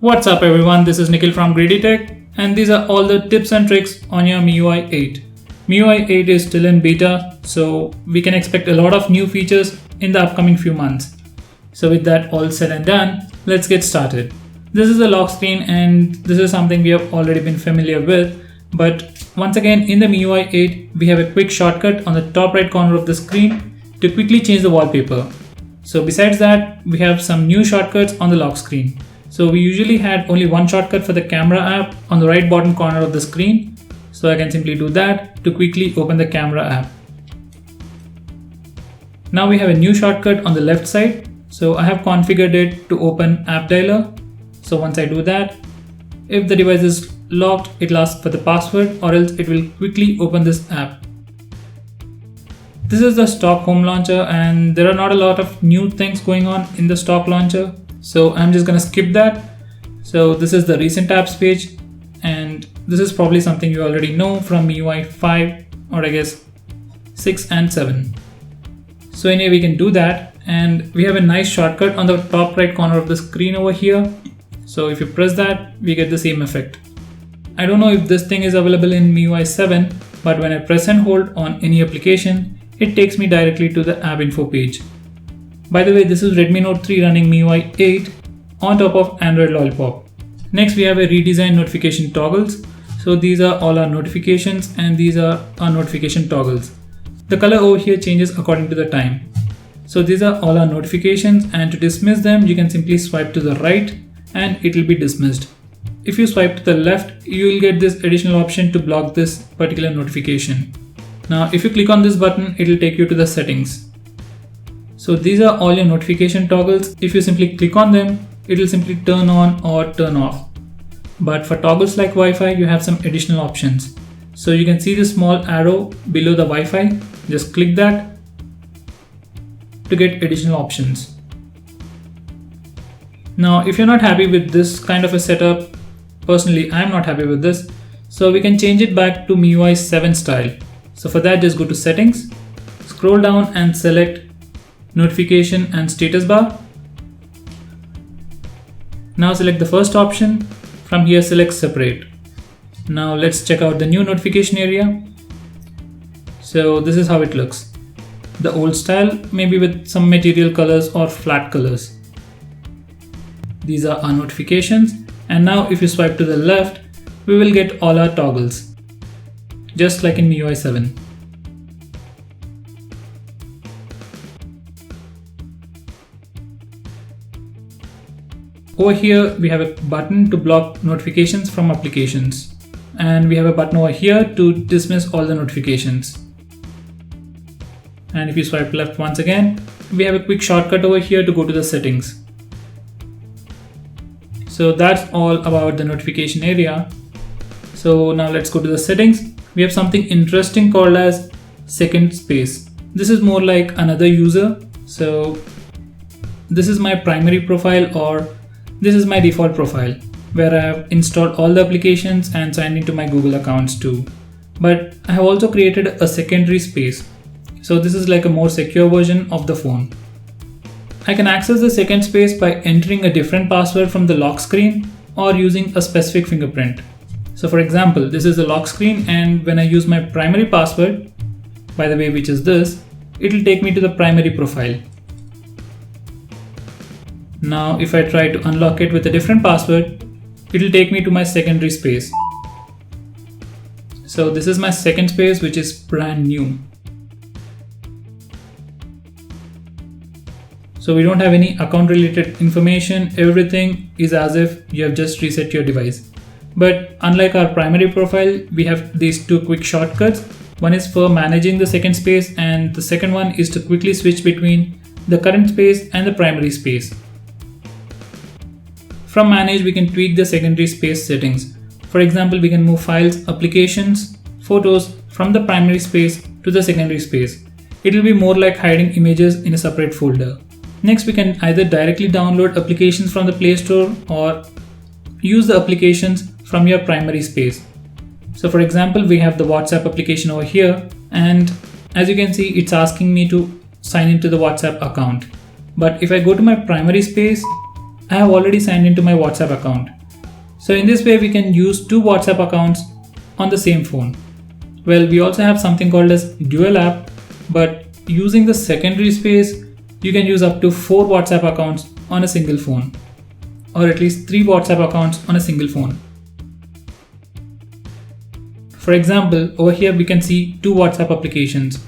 What's up everyone, this is Nikhil from GreedyTech and these are all the tips and tricks on your MIUI 8. MIUI 8 is still in beta, so we can expect a lot of new features in the upcoming few months. So with that all said and done, let's get started. This is the lock screen and this is something we have already been familiar with, but once again in the MIUI 8 we have a quick shortcut on the top right corner of the screen to quickly change the wallpaper. So besides that, we have some new shortcuts on the lock screen. So we usually had only one shortcut for the camera app on the right bottom corner of the screen. So I can simply do that to quickly open the camera app. Now we have a new shortcut on the left side. So I have configured it to open app dialer. So once I do that, if the device is locked, it will ask for the password or else it will quickly open this app. This is the stock home launcher and there are not a lot of new things going on in the stock launcher. So I'm just gonna skip that. So this is the recent apps page and this is probably something you already know from MIUI 5 or I guess 6 and 7. So anyway, we can do that and we have a nice shortcut on the top right corner of the screen over here. So if you press that, we get the same effect. I don't know if this thing is available in MIUI 7, but when I press and hold on any application, it takes me directly to the app info page. By the way, this is Redmi Note 3 running MIUI 8 on top of Android Lollipop. Next, we have a redesigned notification toggles. So these are all our notifications and these are our notification toggles. The color over here changes according to the time. So these are all our notifications and to dismiss them, you can simply swipe to the right and it will be dismissed. If you swipe to the left, you will get this additional option to block this particular notification. Now, if you click on this button, it will take you to the settings. So these are all your notification toggles. If you simply click on them, it will simply turn on or turn off. But for toggles like Wi-Fi, you have some additional options. So you can see the small arrow below the Wi-Fi. Just click that to get additional options. Now, if you're not happy with this kind of a setup, personally, I'm not happy with this. So we can change it back to MIUI 7 style. So for that, just go to settings, scroll down and select notification and status bar. Now select the first option. From here, select separate. Now let's check out the new notification area. So this is how it looks. The old style, maybe with some material colors or flat colors. These are our notifications. And now if you swipe to the left, we will get all our toggles, just like in MIUI 7. Over here, we have a button to block notifications from applications. And we have a button over here to dismiss all the notifications. And if you swipe left once again, we have a quick shortcut over here to go to the settings. So that's all about the notification area. So now let's go to the settings. We have something interesting called as second space. This is more like another user. So this is my primary profile or this is my default profile where I have installed all the applications and signed into my Google accounts too. But I have also created a secondary space. So this is like a more secure version of the phone. I can access the second space by entering a different password from the lock screen or using a specific fingerprint. So for example, this is the lock screen and when I use my primary password, by the way, which is this, it will take me to the primary profile. Now if I try to unlock it with a different password, it will take me to my secondary space. So this is my second space, which is brand new. So we don't have any account related information. Everything is as if you have just reset your device. But unlike our primary profile, we have these two quick shortcuts. One is for managing the second space and the second one is to quickly switch between the current space and the primary space. From manage, we can tweak the secondary space settings. For example, we can move files, applications, photos from the primary space to the secondary space. It will be more like hiding images in a separate folder. Next, we can either directly download applications from the Play Store or use the applications from your primary space. So for example, we have the WhatsApp application over here and as you can see, it's asking me to sign into the WhatsApp account. But if I go to my primary space, I have already signed into my WhatsApp account. So in this way we can use two WhatsApp accounts on the same phone. Well, we also have something called as dual app, but using the secondary space, you can use up to 4 WhatsApp accounts on a single phone, or at least 3 WhatsApp accounts on a single phone. For example, over here we can see 2 WhatsApp applications.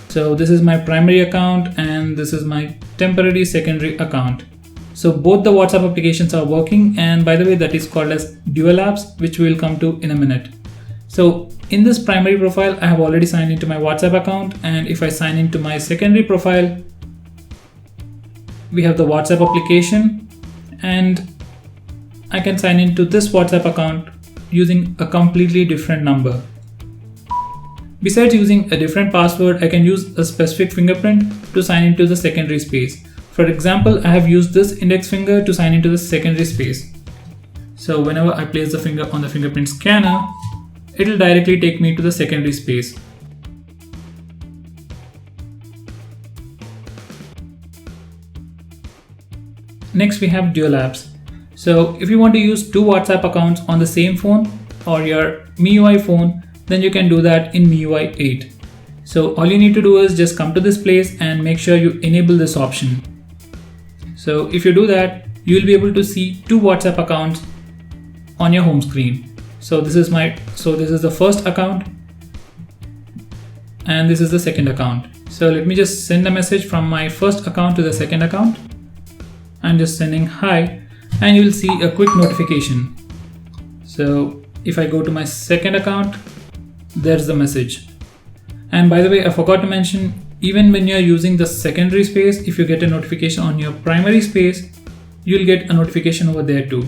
So this is my primary account and this is my temporary secondary account. So both the WhatsApp applications are working, and by the way, that is called as dual apps, which we will come to in a minute. So in this primary profile, I have already signed into my WhatsApp account, and if I sign into my secondary profile, we have the WhatsApp application, and I can sign into this WhatsApp account using a completely different number. Besides using a different password, I can use a specific fingerprint to sign into the secondary space. For example, I have used this index finger to sign into the secondary space. So whenever I place the finger on the fingerprint scanner, it will directly take me to the secondary space. Next we have dual apps. So if you want to use 2 WhatsApp accounts on the same phone or your MIUI phone, then you can do that in MIUI8. So all you need to do is just come to this place and make sure you enable this option. So if you do that, you will be able to see 2 WhatsApp accounts on your home screen. So this is the first account and this is the second account. So let me just send a message from my first account to the second account. I'm just sending hi, and you will see a quick notification. So if I go to my second account, there's the message. And by the way, I forgot to mention, even when you're using the secondary space, if you get a notification on your primary space, you'll get a notification over there too.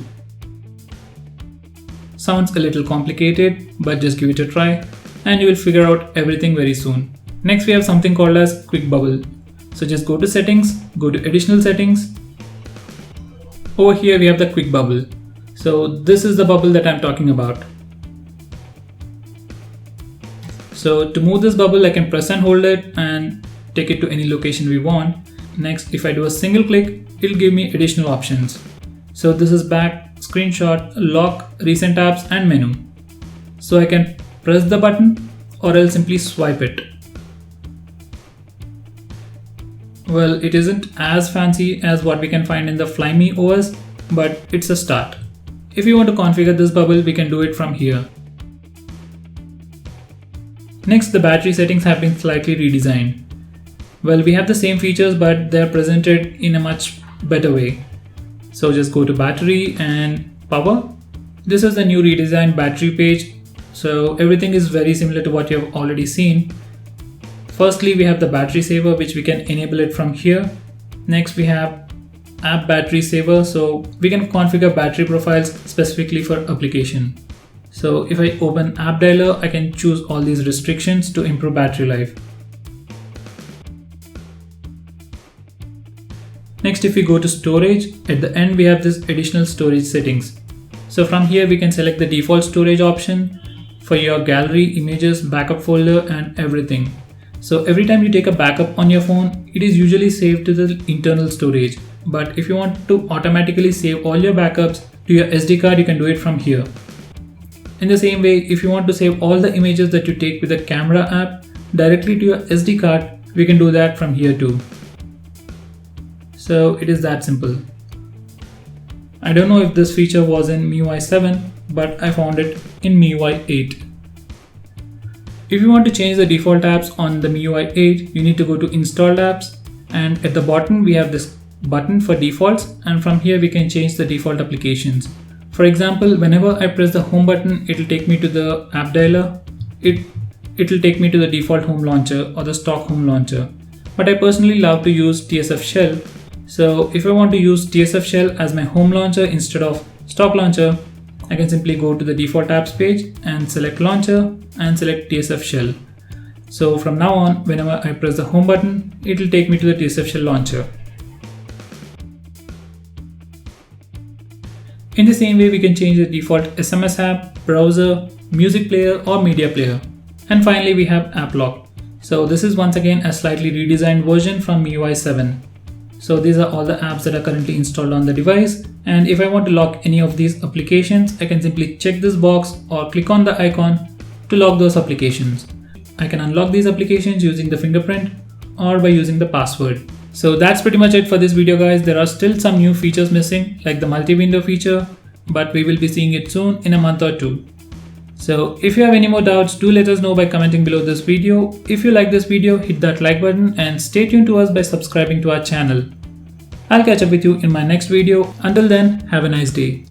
Sounds a little complicated, but just give it a try and you will figure out everything very soon. Next we have something called as quick bubble. So just go to settings, go to additional settings. Over here we have the quick bubble. So this is the bubble that I'm talking about. So to move this bubble, I can press and hold it and take it to any location we want. Next, if I do a single click, it'll give me additional options. So this is back, screenshot, lock, recent apps and menu. So I can press the button or I'll simply swipe it. Well, it isn't as fancy as what we can find in the Flyme OS, but it's a start. If you want to configure this bubble, we can do it from here. Next, the battery settings have been slightly redesigned. Well, we have the same features, but they're presented in a much better way. So just go to battery and power. This is the new redesigned battery page. So everything is very similar to what you have already seen. Firstly, we have the battery saver, which we can enable it from here. Next, we have app battery saver. So we can configure battery profiles specifically for application. So if I open app dialer, I can choose all these restrictions to improve battery life. Next, if we go to storage, at the end we have this additional storage settings. So from here we can select the default storage option for your gallery, images, backup folder and everything. So every time you take a backup on your phone, it is usually saved to the internal storage. But if you want to automatically save all your backups to your SD card, you can do it from here. In the same way, if you want to save all the images that you take with the camera app directly to your SD card, we can do that from here too. So it is that simple. I don't know if this feature was in MIUI 7, but I found it in MIUI 8. If you want to change the default apps on the MIUI 8, you need to go to installed apps, and at the bottom we have this button for defaults, and from here we can change the default applications. For example, whenever I press the home button, it will take me to the app dialer. It will take me to the default home launcher or the stock home launcher. But I personally love to use TSF shell. So if I want to use TSF shell as my home launcher instead of stock launcher, I can simply go to the default apps page and select launcher and select TSF shell. So from now on, whenever I press the home button, it will take me to the TSF shell launcher. In the same way, we can change the default SMS app, browser, music player or media player. And finally, we have app lock. So this is once again a slightly redesigned version from MIUI 7. So these are all the apps that are currently installed on the device, and if I want to lock any of these applications, I can simply check this box or click on the icon to lock those applications. I can unlock these applications using the fingerprint or by using the password. So that's pretty much it for this video, guys. There are still some new features missing, like the multi-window feature, but we will be seeing it soon in a month or two. So if you have any more doubts, do let us know by commenting below this video. If you like this video, hit that like button and stay tuned to us by subscribing to our channel. I'll catch up with you in my next video. Until then, have a nice day.